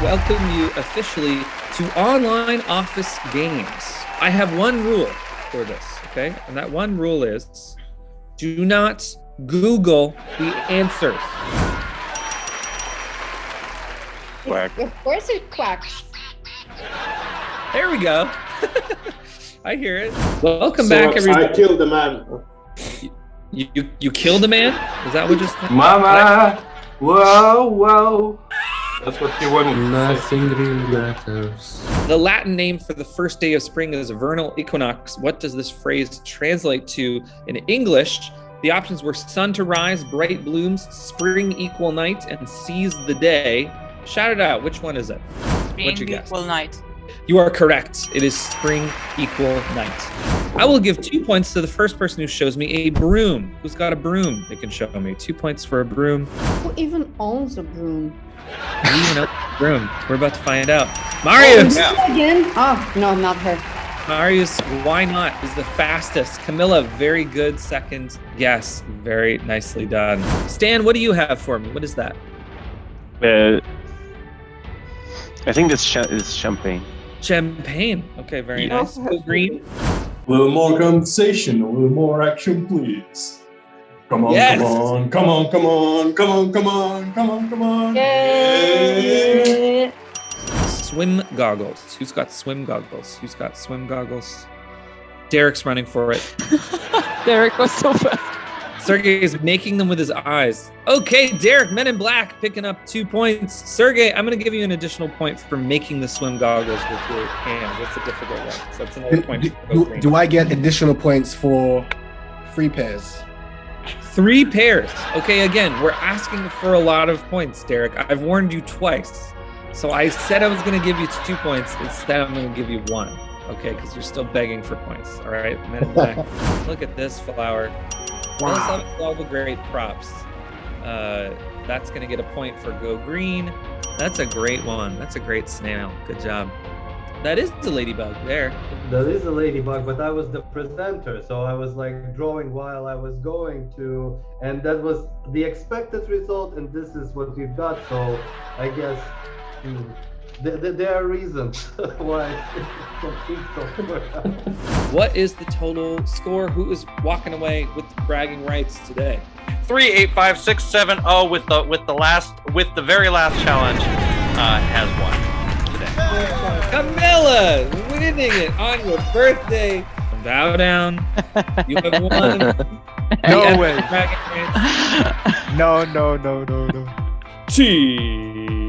welcome you officially to online office games. I have one rule for this, okay? And that one rule is do not Google the answers. Quack. Of course it quacks. There we go. I hear it. Welcome back, everybody. I killed the man. You killed a man? Is that what just Mama! Whoa. That's what you wanted. Nothing really matters. The Latin name for the first day of spring is vernal equinox. What does this phrase translate to in English? The options were sun to rise, bright blooms, spring equal night, and seize the day. Shout it out. Which one is it? What'd you guess? Equal night. You are correct. It is spring equal night. I will give 2 points to the first person who shows me a broom. Who's got a broom they can show me? 2 points for a broom. Who even owns a broom? Who even owns a broom? We're about to find out. Marius! Again? Oh, no, not her. Marius, why not, is the fastest. Camilla, very good second guess. Very nicely done. Stan, what do you have for me? What is that? I think it's champagne. Champagne. Okay, very nice. Go green. A little more conversation, a little more action, please. Come on, Yes. come on. Yay! Swim goggles. Who's got swim goggles? Derek's running for it. Derek was so fast. Sergey is making them with his eyes. Okay, Derek, Men in Black, picking up 2 points. Sergey, I'm going to give you an additional point for making the swim goggles with your hands. That's a difficult one. So that's another point. Do I get additional points for 3 pairs? 3 pairs. Okay, again, we're asking for a lot of points, Derek. I've warned you twice. So I said I was going to give you 2 points. Instead, I'm going to give you 1. Okay, because you're still begging for points. All right, Men in Black. Look at this flower. Wow. All the great props. That's going to get a point for Go Green. That's a great one. That's a great snail. Good job. That is the ladybug there. That is a ladybug, but I was the presenter, so I was like drawing while I was going to, and that was the expected result, and this is what we've got. So I guess there are reasons why I don't think so. What is the total score? Who is walking away with the bragging rights today? 3, 8, 5, 6, 7, 0 with the very last challenge has won today. Camilla winning it on your birthday. Bow down. You have won. No way. Bragging rights. No. Cheese.